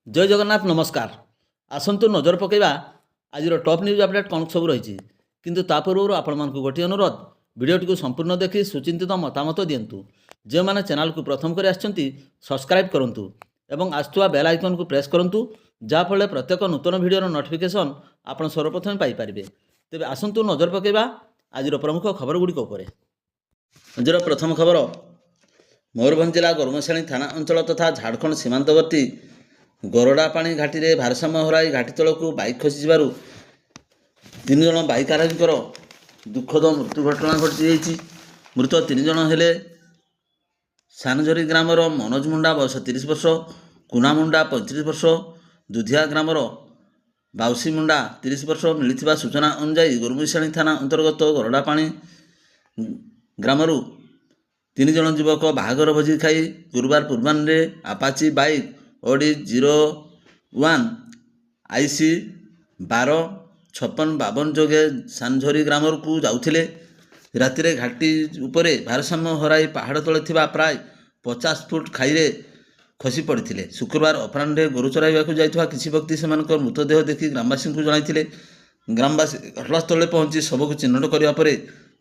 जय जगन्नाथ नमस्कार। आसतु नजर पकईवा आज टॉप न्यूज अपडेट कौन सब रही किंतु ता पूर्व आपण मानक गोटे अनुरोध भिडियोटी संपूर्ण देखि सुचिंतित मतामत दिंतु। जो मैंने चैनल को प्रथम कर सब्सक्राइब करूँ एवं आसुवा बेल आइकन को प्रेस करूँ जहाँफल प्रत्येक नूतन भिडियोर नोटिफिकेशन आप सर्वप्रथम पाइपर। तेज आसतु नजर पकईवा आज प्रमुख खबर गुड़िक। आज प्रथम खबर मयूरभंज जिला गरमशाणी थाना अंचल तथा झारखंड सीमांतवर्ती गरडापाणी घाटी में भारसाम्य हराई घाटी तल को बाइक खसी तीन जन बाइक आरोहींकर दुखद मृत्यु घटना घटी। मृत तीन जन हेले सानझरी ग्रामर मनोज मुंडा बयस 30 वर्ष, कुना मुंडा 35 वर्ष, दुधिया ग्रामर बाउसी मुंडा 30 वर्ष। मिली सूचना अनुसार गरमशाणी थाना अंतर्गत गरडापाणी ग्रामर तीन जन युवक बाहागर भोजी खाई गुरुवार पूर्वाह्न आपाची बाइक ओडी 01 IC 125652 जोगे सानझरी ग्रामर को जाउथिले। राति घाटी उपरे भारसाम्य हराई पहाड़ तले थिबा प्राय 50 फुट खाईरे खसी पड़ते। शुक्रवार अपराह्न गोरु चराइबा जाइଥିବା किसी व्यक्ति सेमानकर मृतदेह देखि ग्रामवासी को जणाइथिले। ग्रामवासी घटनास्थल पहुंची शव को चिन्हट करने पर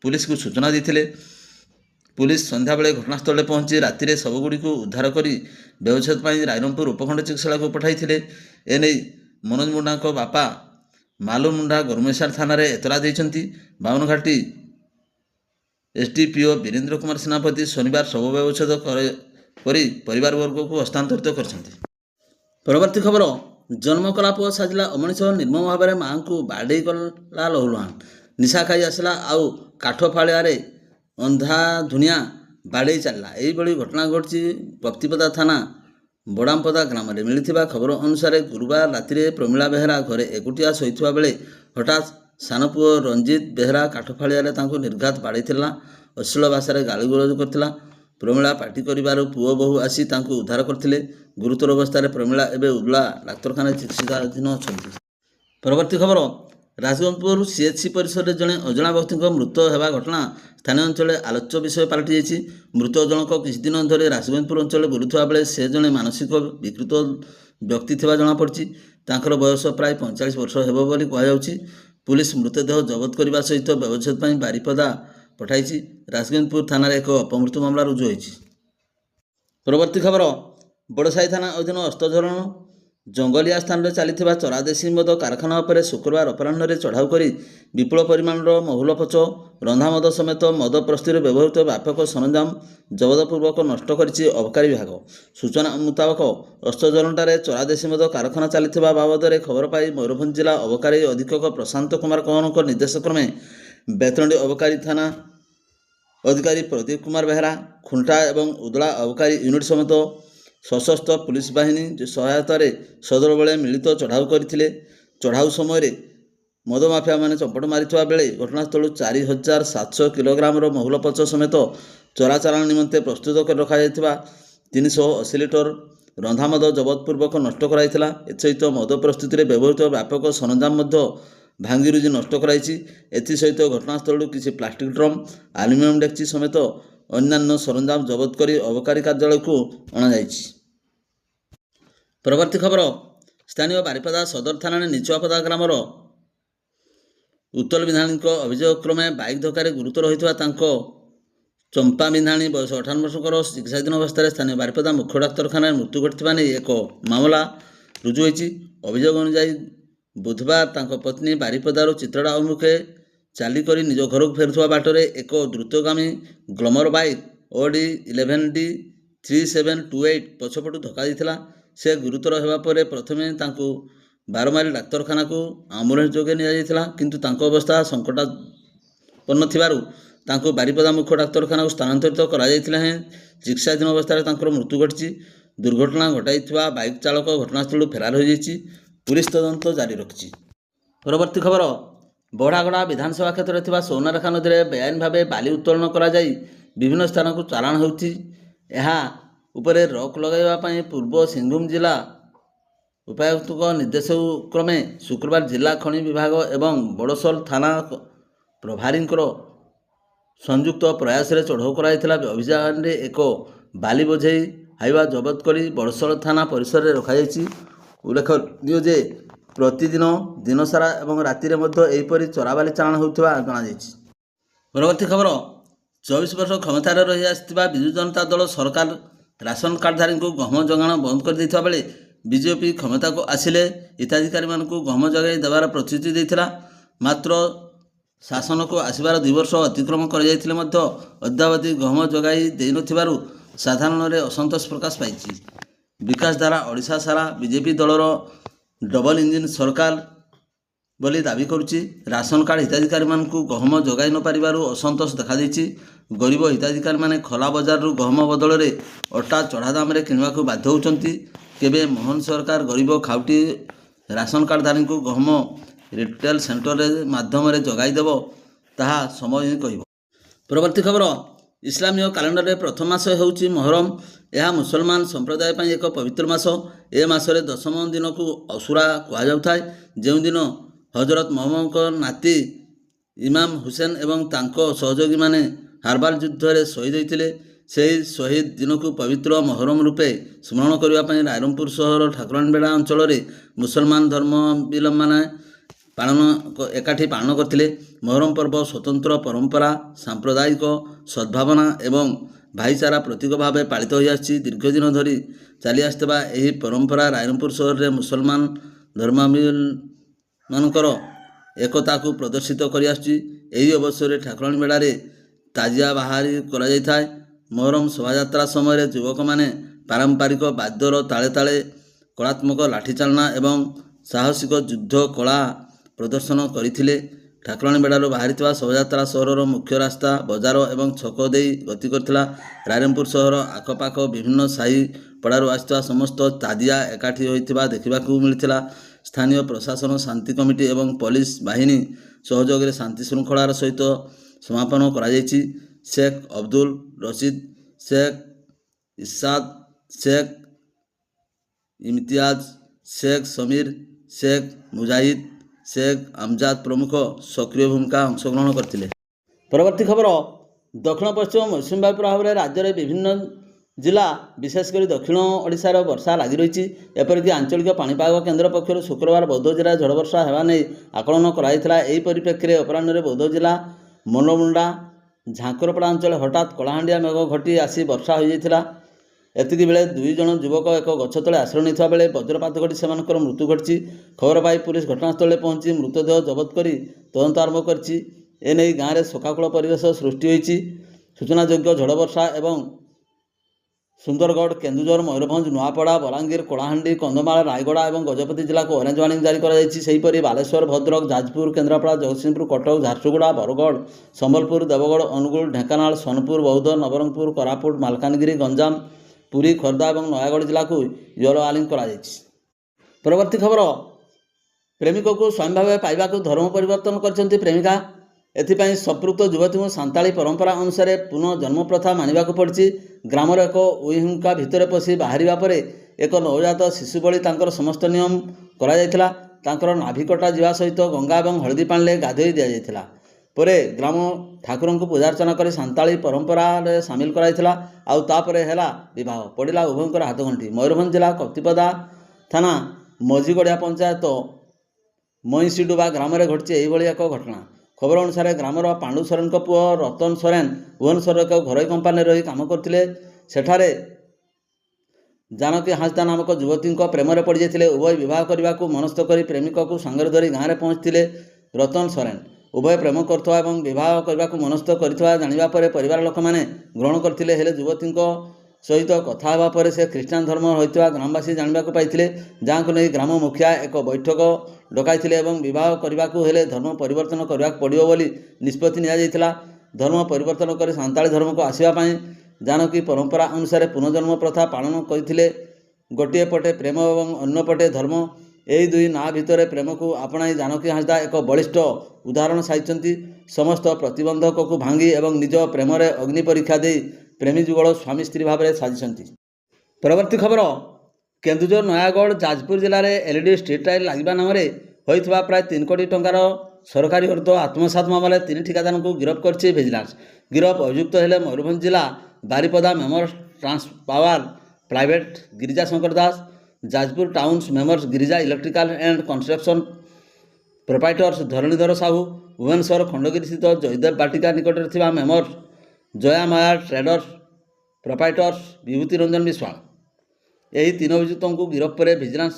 पुलिस को सूचना देते। पुलिस संध्या बेले घटनास्थल पहुंची राति शवगुड़ी को उद्धार कर व्यवच्छेद रायरंगपुर उपखंड चिकित्सालय को पठाई। एने मनोज मुंडा बापा मालू मुंडा गरमेसार थाना एतला देइछंती। बावनघाटी SDPO वीरेंद्र कुमार सेनापति शनिवार शव व्यवच्छेद करी परिवार वर्ग को हस्तांतरित करछंती। परवर्ती खबर जन्म कला पुआ साजिला अमनिष निर्मम भाव में माँ को बाड़े गला लहुलुहान। निशा खाई आसला आउ काठ फाड़िया अंधा धुनिया बाड़े चलला। यही घटना घटी पप्तिपदा थाना बड़ामपदा ग्राम में। मिली खबर अनुसार गुरुवार राति प्रमिला बेहरा घरे एकुटिया शोता बेले हठात सानपुओ रंजित बेहरा काठ फाड़िया निर्घात बाड़े अश्लील भाषा गालीगोलज करथिला। प्रमिला पार्टी कर पुओ बहु आसी उद्धार करथिले। गुरुतर अवस्था प्रमिला एवं उदला डाक्तखाना चिकित्साधीन अच्छा। परवर्ती खबर राजगंजपुर CHC परिसर में जड़े अजना व्यक्ति मृत होगा घटना स्थानीय अंचल आलोच्य विषय पलटि जाइए। मृत जनक किसी दिन धरी राजगंजपुर अंचल बुलुवा बेले से जड़े मानसिक विकृत व्यक्ति थिबा जनापड़ी। तांकर बयस प्राय 45 वर्ष हेबो बोली कहुछि। पुलिस मृतदेह जबत करने सहित व्यवच्छेद बारिपदा पठाई। राजगंजपुर थाना एक अपमृत्यु मामला रुजु होइछि। परवर्ती खबर बड़साई थाना अधीन अस्तझरण जंगलिया स्थान में चली चरादेशी मद कारखाना पर शुक्रवार अपराह्न चढ़ाऊ कर विपुल परिमाणर महुलपच रंधा मद समेत मद प्रस्तुति व्यवहृत व्यापक सरंजाम जबतपूर्वक नष्ट करिछि अबकारी विभाग। सूचना मुताबक अस्तझरणटारे चरादेशी मद कारखाना चली बाबद खबर पाई मयूरभंज जिला अबकारी अधीक्षक प्रशांत कुमार कंवर निर्देश क्रमे बेतरंडी अबकारी थाना अधिकारी प्रदीप कुमार बेहरा खुंटा एवं उदला अबकारी यूनिट समेत सशस्त्र पुलिस बाहिनी सहायतार सदर बेले मिलित चढ़ाऊ करथिले। चढ़ाऊ समय मद माफिया माने चंपट मारिथिबा बेले घटनास्थल 4700 किलोग्राम महुलपच समेत चोराचालाण निमंते प्रस्तुत कर रखा 380 लिटर रंधा मद जबतपूर्वक नष्ट कराइथिला। एसहित मद प्रस्तुति व्यवहृत व्यापक सरंजाम भांगीरुजी नष्ट कराइछि। एसहित घटनास्थल किसी प्लास्टिक ड्रम आलुमिनियम डेक्ची समेत अन्यान्य सरंजाम जबत कर अबकारी कार्यालय को अणाଯାଇଛି। परवर्ती खबर स्थानीय बारिपदा सदर थाना निचुआपदा ग्रामर उत्तल विधाणी अभियोग क्रमे बाइक धक्कर गुरुतर होता चंपा विधाणी बयस 58 वर्षकर चिकित्साधीन अवस्था स्थानीय बारिपदा मुख्य डाक्तखाना मृत्यु घटता नहीं एक मामला रुजु होइछि। अभियोग अनुसार बुधवार तांको पत्नी बारिपदार चित्रड़ा अभिमुखे चालिक निज घर को फेरुवा बाटरे एक द्रुतगामी ग्लमर बाइक OD 11D 3728 पछपटू धक्का देता। से गुरुतर होगा पर प्रथमे तांको बारमारी डाक्तखाना को आम्बुलेंस जोगे निया किंतु तांको अवस्था संकटापन्न थिबारु तांको बारिपदा मुख्य डाक्तखाना को स्थानांतरित करा जायतिला हैं। चिकित्साधीन अवस्था तांकर मृत्यु घटी। दुर्घटना घटाइथिबा बाइक चालक घटनास्थल फेरार हो जाइछि। पुलिस तदंत जारी रखिछि। परवर्ती खबर बड़ागड़ा विधानसभा क्षेत्र में सौनारेखा नदी में बेआईन भाव बाली उत्तोलन करा जाई विभिन्न स्थान को चालाण होउछि। यहाँ उपरे रॉक लगाइबा पूर्व सिंहभूम जिला उपायुक्त निर्देश क्रमे शुक्रवार जिला खनि विभाग एवं बड़सल थाना प्रभारी संयुक्त प्रयास चढ़ाऊ कराइथिला। अभियान एक बाली बोझे हाइवा जबत कर बड़सल थाना परिसर में रखाଯାଇଛି। ଉଲ୍ଲେଖନୀୟ ଯେ ପ୍ରତିଦିନ ଦିନସାରା ଏବଂ ରାତିରେ ମଧ୍ୟ ଏହିପରି ଚୋରାବାଲି ଚାଲାଣ ହେଉଥିବା ଜଣାଯାଇଛି। ପରବର୍ତ୍ତୀ ଖବର, 24 ବର୍ଷ କ୍ଷମତାରେ ରହି ଆସିଥିବା ବିଜୁ ଜନତା ଦଳ ସରକାର ରାସନ କାର୍ଡଧାରୀଙ୍କୁ ଗହମ ଯୋଗାଣ ବନ୍ଦ କରିଦେଇଥିବା ବେଳେ ବିଜେପି କ୍ଷମତାକୁ ଆସିଲେ ହିତାଧିକାରୀମାନଙ୍କୁ ଗହମ ଯୋଗାଇ ଦେବାର ପ୍ରତିଶ୍ରୁତି ଦେଇଥିଲା। ମାତ୍ର ଶାସନକୁ ଆସିବାର 2 ବର୍ଷ ଅତିକ୍ରମ କରାଯାଇଥିଲେ ମଧ୍ୟ ଅଦ୍ୟାବଧି ଗହମ ଯୋଗାଇ ଦେଇନଥିବାରୁ ସାଧାରଣରେ ଅସନ୍ତୋଷ ପ୍ରକାଶ ପାଇଛି। ବିକାଶ ଧାରା ଓଡ଼ିଶା ସାରା ବିଜେପି ଦଳର ଡବଲ ଇଞ୍ଜିନ ସରକାର ବୋଲି ଦାବି କରୁଛି। ରାସନ କାର୍ଡ ହିତାଧିକାରୀମାନଙ୍କୁ ଗହମ ଯୋଗାଇ ନ ପାରିବାରୁ ଅସନ୍ତୋଷ ଦେଖାଦେଇଛି। ଗରିବ ହିତାଧିକାରୀମାନେ ଖୋଲା ବଜାରରୁ ଗହମ ବଦଳରେ ଅଟା ଚଢ଼ା ଦାମରେ କିଣିବାକୁ ବାଧ୍ୟ ହେଉଛନ୍ତି। କେବେ ମୋହନ ସରକାର ଗରିବ ଖାଉଟି ରାସନ କାର୍ଡଧାରୀଙ୍କୁ ଗହମ ରିଟେଲ ସେଣ୍ଟର ମାଧ୍ୟମରେ ଯୋଗାଇ ଦେବ ତାହା ସମୟ ହିଁ କହିବ। ପରବର୍ତ୍ତୀ ଖବର, ଇସଲାମୀୟ କ୍ୟାଲେଣ୍ଡରରେ ପ୍ରଥମ ମାସ ହେଉଛି ମହରମ। ଏହା ମୁସଲମାନ ସମ୍ପ୍ରଦାୟ ପାଇଁ ଏକ ପବିତ୍ର ମାସ। ଏ ମାସରେ 10ମ ଦିନକୁ ଅସୁରା କୁହାଯାଉଥାଏ, ଯେଉଁଦିନ ହଜରତ ମହମ୍ମଦଙ୍କ ନାତି ଇମାମ ହୁସେନ ଏବଂ ତାଙ୍କ ସହଯୋଗୀମାନେ ହାରବାଲ ଯୁଦ୍ଧରେ ଶହୀଦ ହୋଇଥିଲେ। ସେହି ଶହୀଦ ଦିନକୁ ପବିତ୍ର ମହରମ ରୂପେ ସ୍ମରଣ କରିବା ପାଇଁ ରାଇରଙ୍ଗପୁର ସହର ଠାକୁରାଣୀବେଡ଼ା ଅଞ୍ଚଳରେ ମୁସଲମାନ ଧର୍ମାବଲମ୍ବୀମାନେ ଏକାଠି ପାଳନ କରିଥିଲେ। ମହରମ ପର୍ବ ସ୍ୱତନ୍ତ୍ର ପରମ୍ପରା, ସାମ୍ପ୍ରଦାୟିକ ସଦ୍ଭାବନା ଏବଂ ଭାଇଚାରା ପ୍ରତୀକ ଭାବେ ପାଳିତ ହୋଇଆସିଛି। ଦୀର୍ଘଦିନ ଧରି ଚାଲି ଆସିଥିବା ଏହି ପରମ୍ପରା ରାଇରଙ୍ଗପୁର ସହରରେ ମୁସଲମାନ ଧର୍ମାବଲମ୍ବୀମାନଙ୍କର ଏକତାକୁ ପ୍ରଦର୍ଶିତ କରିଆସୁଛି। ଏହି ଅବସରରେ ଠାକୁରାଣୀବେଡ଼ାରେ ତାଜିଆ ବାହାରି କରାଯାଇଥାଏ। ମହରମ ଶୋଭାଯାତ୍ରା ସମୟରେ ଯୁବକମାନେ ପାରମ୍ପରିକ ବାଦ୍ୟର ତାଳେ ତାଳେ କଳାତ୍ମକ ଲାଠିଚାଳନା ଏବଂ ସାହସିକ ଯୁଦ୍ଧ କଳା ପ୍ରଦର୍ଶନ କରିଥିଲେ। ଠାକୁରାଣୀବେଡ଼ାରୁ ବାହାରିଥିବା ଶୋଭାଯାତ୍ରା ସହରର ମୁଖ୍ୟ ରାସ୍ତା, ବଜାର ଏବଂ ଛକ ଦେଇ ଗତି କରିଥିଲା। ରାଇରଙ୍ଗପୁର ସହର ଆଖପାଖ ବିଭିନ୍ନ ସାହି ପଡ଼ାରୁ ଆସିଥିବା ସମସ୍ତ ତାଜିଆ ଏକାଠି ହୋଇଥିବା ଦେଖିବାକୁ ମିଳିଥିଲା। ସ୍ଥାନୀୟ ପ୍ରଶାସନ, ଶାନ୍ତି କମିଟି ଏବଂ ପୋଲିସ ବାହିନୀ ସହଯୋଗରେ ଶାନ୍ତି ଶୃଙ୍ଖଳାର ସହିତ ସମାପନ କରାଯାଇଛି। ଶେଖ ଅବଦୁଲ ରସିଦ, ଶେଖ ଇସାଦ, ଶେଖ ଇମତିଆଜ, ଶେଖ ସମୀର, ଶେଖ ମୁଜାହିଦ, ଶେଖ ଆମଜାଦ ପ୍ରମୁଖ ସକ୍ରିୟ ଭୂମିକା ଅଂଶଗ୍ରହଣ କରିଥିଲେ। ପରବର୍ତ୍ତୀ ଖବର, ଦକ୍ଷିଣ ପଶ୍ଚିମ ମୌସୁମୀ ବାୟୁ ପ୍ରଭାବରେ ରାଜ୍ୟରେ ବିଭିନ୍ନ ଜିଲ୍ଲା ବିଶେଷ କରି ଦକ୍ଷିଣ ଓଡ଼ିଶାର ବର୍ଷା ଲାଗି ରହିଛି। ଏପରିକି ଆଞ୍ଚଳିକ ପାଣିପାଗ କେନ୍ଦ୍ର ପକ୍ଷରୁ ଶୁକ୍ରବାର ବୌଦ୍ଧ ଜିଲ୍ଲାରେ ଝଡ଼ ବର୍ଷା ହେବା ନେଇ ଆକଳନ କରାଯାଇଥିଲା। ଏହି ପରିପ୍ରେକ୍ଷୀରେ ଅପରାହ୍ନରେ ବୌଦ୍ଧ ଜିଲ୍ଲା ମନମୁଣ୍ଡା, ଝାଙ୍କରପଡ଼ା ଅଞ୍ଚଳରେ ହଠାତ୍ କଳାହାଣ୍ଡିଆ ମେଘ ଘଟି ଆସି ବର୍ଷା ହୋଇଯାଇଥିଲା। ଏତିକିବେଳେ 2 ଜଣ ଯୁବକ ଏକ ଗଛ ତଳେ ଆଶ୍ରୟ ନେଇଥିବା ବେଳେ ବଜ୍ରପାତ ଘଟି ସେମାନଙ୍କର ମୃତ୍ୟୁ ଘଟିଛି। ଖବର ପାଇ ପୁଲିସ ଘଟଣାସ୍ଥଳରେ ପହଞ୍ଚି ମୃତଦେହ ଜବତ କରି ତଦନ୍ତ ଆରମ୍ଭ କରିଛି। ଏନେଇ ଗାଁରେ ଶୋକାକୁଳ ପରିବେଶ ସୃଷ୍ଟି ହୋଇଛି। ସୂଚନାଯୋଗ୍ୟ, ଝଡ଼ ବର୍ଷା ଏବଂ ସୁନ୍ଦରଗଡ଼, କେନ୍ଦୁଝର, ମୟୂରଭଞ୍ଜ, ନୂଆପଡ଼ା, ବଲାଙ୍ଗୀର, କଳାହାଣ୍ଡି, କନ୍ଧମାଳ, ରାୟଗଡ଼ା ଏବଂ ଗଜପତି ଜିଲ୍ଲାକୁ ଅରେଞ୍ଜ ୱାର୍ଣ୍ଣିଂ ଜାରି କରାଯାଇଛି। ସେହିପରି ବାଲେଶ୍ୱର, ଭଦ୍ରକ, ଯାଜପୁର, କେନ୍ଦ୍ରାପଡ଼ା, ଜଗତସିଂହପୁର, କଟକ, ଝାରସୁଗୁଡ଼ା, ବରଗଡ଼, ସମ୍ବଲପୁର, ଦେବଗଡ଼, ଅନୁଗୁଳ, ଢେଙ୍କାନାଳ, ସୋନପୁର, ବୌଦ୍ଧ, ନବରଙ୍ଗପୁର, କୋରାପୁଟ, ମାଲକାନଗିରି, ଗଞ୍ଜାମ, ପୁରୀ, ଖୋର୍ଦ୍ଧା ଏବଂ ନୟାଗଡ଼ ଜିଲ୍ଲାକୁ ୟେଲୋ ୱାର୍ଣ୍ଣିଂ କରାଯାଇଛି। ପରବର୍ତ୍ତୀ ଖବର, ପ୍ରେମିକକୁ ସ୍ୱାମୀ ଭାବେ ପାଇବାକୁ ଧର୍ମ ପରିବର୍ତ୍ତନ କରିଛନ୍ତି ପ୍ରେମିକା। ଏଥିପାଇଁ ସମ୍ପୃକ୍ତ ଯୁବତୀଙ୍କୁ ସାନ୍ତାଳୀ ପରମ୍ପରା ଅନୁସାରେ ପୁନଃ ଜନ୍ମ ପ୍ରଥା ମାନିବାକୁ ପଡ଼ିଛି। ଗ୍ରାମର ଏକ ଉଇହୁଙ୍କା ଭିତରେ ପଶି ବାହାରିବା ପରେ ଏକ ନବଜାତ ଶିଶୁ ଭଳି ତାଙ୍କର ସମସ୍ତ ନିୟମ କରାଯାଇଥିଲା। ତାଙ୍କର ନାଭି କଟା ଯିବା ସହିତ ଗଙ୍ଗା ଏବଂ ହଳଦୀ ପାଣିରେ ଗାଧୋଇ ଦିଆଯାଇଥିଲା। ପରେ ଗ୍ରାମ ଠାକୁରଙ୍କୁ ପୂଜାର୍ଚ୍ଚନା କରି ସାନ୍ତାଳୀ ପରମ୍ପରାରେ ସାମିଲ କରାଯାଇଥିଲା। ଆଉ ତାପରେ ହେଲା ବିବାହ। ପଡ଼ିଲା ଉଭୟଙ୍କର ହାତଗଣ୍ଠି। ମୟୂରଭଞ୍ଜ ଜିଲ୍ଲା କପ୍ତିପଦା ଥାନା ମଝିଗଡ଼ିଆ ପଞ୍ଚାୟତ ମଇଁଷିଡୁବା ଗ୍ରାମରେ ଘଟିଛି ଏହିଭଳି ଏକ ଘଟଣା। ଖବର ଅନୁସାରେ ଗ୍ରାମର ପାଣ୍ଡୁ ସୋରେନଙ୍କ ପୁଅ ରତନ ସୋରେନ ଭୁବନେଶ୍ୱରର ଏକ ଘରୋଇ କମ୍ପାନୀରେ ରହି କାମ କରୁଥିଲେ। ସେଠାରେ ଜାନକୀ ହାଁସଦା ନାମକ ଯୁବତୀଙ୍କ ପ୍ରେମରେ ପଡ଼ିଯାଇଥିଲେ। ଉଭୟ ବିବାହ କରିବାକୁ ମନସ୍ଥ କରି ପ୍ରେମିକକୁ ସାଙ୍ଗରେ ଧରି ଗାଁରେ ପହଞ୍ଚିଥିଲେ ରତନ ସୋରେନ। ଉଭୟ ପ୍ରେମ କରୁଥିବା ଏବଂ ବିବାହ କରିବାକୁ ମନସ୍ଥ କରିଥିବା ଜାଣିବା ପରେ ପରିବାର ଲୋକମାନେ ଗ୍ରହଣ କରିଥିଲେ। ହେଲେ ଯୁବତୀଙ୍କ ସହିତ କଥା ହେବା ପରେ ସେ ଖ୍ରୀଷ୍ଟିଆନ ଧର୍ମ ହୋଇଥିବା ଗ୍ରାମବାସୀ ଜାଣିବାକୁ ପାଇଥିଲେ, ଯାହାଙ୍କୁ ନେଇ ଗ୍ରାମ ମୁଖିଆ ଏକ ବୈଠକ ଡକାଇଥିଲେ ଏବଂ ବିବାହ କରିବାକୁ ହେଲେ ଧର୍ମ ପରିବର୍ତ୍ତନ କରିବାକୁ ପଡ଼ିବ ବୋଲି ନିଷ୍ପତ୍ତି ନିଆଯାଇଥିଲା। ଧର୍ମ ପରିବର୍ତ୍ତନ କରି ସାନ୍ତାଳୀ ଧର୍ମକୁ ଆସିବା ପାଇଁ ଜାନକୀ ପରମ୍ପରା ଅନୁସାରେ ପୁନର୍ଜନ୍ମ ପ୍ରଥା ପାଳନ କରିଥିଲେ। ଗୋଟିଏ ପଟେ ପ୍ରେମ ଏବଂ ଅନ୍ୟ ପଟେ ଧର୍ମ, ଏହି ଦୁଇ ନାଁ ଭିତରେ ପ୍ରେମକୁ ଆପଣାଇ ଜାନକୀ ହାଁସଦା ଏକ ବଳିଷ୍ଠ ଉଦାହରଣ ସାଜିଛନ୍ତି। ସମସ୍ତ ପ୍ରତିବନ୍ଧକକୁ ଭାଙ୍ଗି ଏବଂ ନିଜ ପ୍ରେମରେ ଅଗ୍ନି ପରୀକ୍ଷା ଦେଇ ପ୍ରେମୀ ଯୁଗଳ ସ୍ୱାମୀ ସ୍ତ୍ରୀ ଭାବରେ ସାଜିଛନ୍ତି। ପରବର୍ତ୍ତୀ ଖବର, କେନ୍ଦୁଝର, ନୟାଗଡ଼, ଯାଜପୁର ଜିଲ୍ଲାରେ LED ଷ୍ଟ୍ରିଟ୍ ଲାଇଟ୍ ଲାଗିବା ନାମରେ ହୋଇଥିବା ପ୍ରାୟ 3 କୋଟି ଟଙ୍କାର ସରକାରୀ ଅର୍ଥ ଆତ୍ମସାତ ମାମଲାରେ 3 ଠିକାଦାରଙ୍କୁ ଗିରଫ କରିଛି ଭିଜିଲାନ୍ସ। ଗିରଫ ଅଭିଯୁକ୍ତ ହେଲେ ମୟୂରଭଞ୍ଜ ଜିଲ୍ଲା Baripada member Transpower private, Girija Shankar Das, Jajpur towns members Girija electrical and construction proprietors Dharanidhar Sahu, Bhubaneswar ଖଣ୍ଡଗିରିସ୍ଥିତ ଜୟଦେବ ବାଟିକା ନିକଟରେ ଥିବା members Jaya Maya traders proprietors Bibhuti Ranjan Biswal. ଏହି 3 ଅଭିଯୁକ୍ତଙ୍କୁ ଗିରଫ ପରେ ଭିଜିଲାନ୍ସ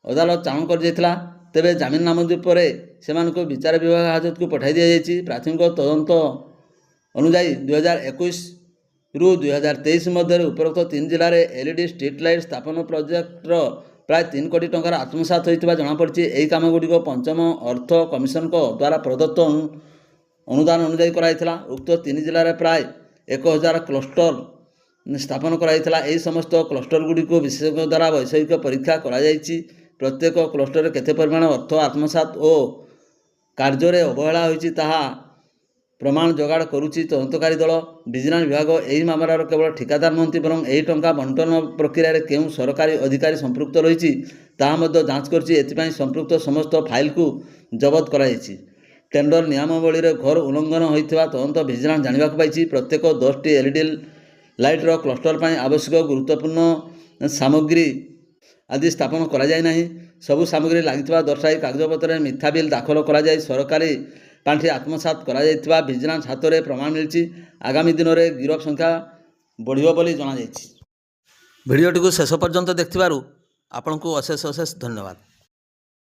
ଅଦାଲତ ଚାଲାଣ କରିଯାଇଥିଲା। ତେବେ ଜାମିନ ନାମଞ୍ଜୁର ପରେ ସେମାନଙ୍କୁ ବିଚାର ବିଭାଗ ହାଜତକୁ ପଠାଇ ଦିଆଯାଇଛି। ପ୍ରାଥମିକ ତଦନ୍ତ ଅନୁଯାୟୀ 2021ରୁ 2023 ମଧ୍ୟରେ ଉପରୋକ୍ତ 3 ଜିଲ୍ଲାରେ LED ଷ୍ଟ୍ରିଟ୍ ଲାଇଟ୍ ସ୍ଥାପନ ପ୍ରୋଜେକ୍ଟର ପ୍ରାୟ 3 କୋଟି ଟଙ୍କାର ଆତ୍ମସାତ ହୋଇଥିବା ଜଣାପଡ଼ିଛି। ଏହି କାମଗୁଡ଼ିକ ପଞ୍ଚମ ଅର୍ଥ କମିଶନଙ୍କ ଦ୍ୱାରା ପ୍ରଦତ୍ତ ଅନୁଦାନ ଅନୁଯାୟୀ କରାଯାଇଥିଲା। ଉକ୍ତ 3 ଜିଲ୍ଲାରେ ପ୍ରାୟ 1000 କ୍ଲଷ୍ଟର ସ୍ଥାପନ କରାଯାଇଥିଲା। ଏହି ସମସ୍ତ କ୍ଲଷ୍ଟରଗୁଡ଼ିକୁ ବିଶେଷଜ୍ଞ ଦ୍ୱାରା ବୈଷୟିକ ପରୀକ୍ଷା କରାଯାଇଛି। ପ୍ରତ୍ୟେକ କ୍ଲଷ୍ଟରରେ କେତେ ପରିମାଣ ଅର୍ଥ ଆତ୍ମସାତ ଓ କାର୍ଯ୍ୟରେ ଅବହେଳା ହୋଇଛି ତାହା ପ୍ରମାଣ ଯୋଗାଡ଼ କରୁଛି ତଦନ୍ତକାରୀ ଦଳ। ଭିଜିଲାନ୍ସ ବିଭାଗ ଏହି ମାମଲାର କେବଳ ଠିକାଦାର ନୁହନ୍ତି ବରଂ ଏହି ଟଙ୍କା ବଣ୍ଟନ ପ୍ରକ୍ରିୟାରେ କେଉଁ ସରକାରୀ ଅଧିକାରୀ ସମ୍ପୃକ୍ତ ରହିଛି ତାହା ମଧ୍ୟ ଯାଞ୍ଚ କରିଛି। ଏଥିପାଇଁ ସମ୍ପୃକ୍ତ ସମସ୍ତ ଫାଇଲକୁ ଜବତ କରାଯାଇଛି। ଟେଣ୍ଡର ନିୟମାବଳୀରେ ଘୋର ଉଲ୍ଲଂଘନ ହୋଇଥିବା ତଦନ୍ତ ଭିଜିଲାନ୍ସ ଜାଣିବାକୁ ପାଇଛି। ପ୍ରତ୍ୟେକ 10ଟି LED ଲାଇଟ୍ର କ୍ଲଷ୍ଟର ପାଇଁ ଆବଶ୍ୟକ ଗୁରୁତ୍ୱପୂର୍ଣ୍ଣ ସାମଗ୍ରୀ ଆଦି ସ୍ଥାପନ କରାଯାଇ ନାହିଁ। ସବୁ ସାମଗ୍ରୀ ଲାଗିଥିବା ଦର୍ଶାଇ କାଗଜପତ୍ରରେ ମିଥ୍ୟା ବିଲ୍ ଦାଖଲ କରାଯାଇ ସରକାରୀ ପାଣ୍ଠି ଆତ୍ମସାତ କରାଯାଇଥିବା ଭିଜିଲାନ୍ସ ହାତରେ ପ୍ରମାଣ ମିଳିଛି। ଆଗାମୀ ଦିନରେ ଗିରଫ ସଂଖ୍ୟା ବଢ଼ିବ ବୋଲି ଜଣାଯାଇଛି। ଭିଡ଼ିଓଟିକୁ ଶେଷ ପର୍ଯ୍ୟନ୍ତ ଦେଖିଥିବାରୁ ଆପଣଙ୍କୁ ଅଶେଷ ଅଶେଷ ଧନ୍ୟବାଦ।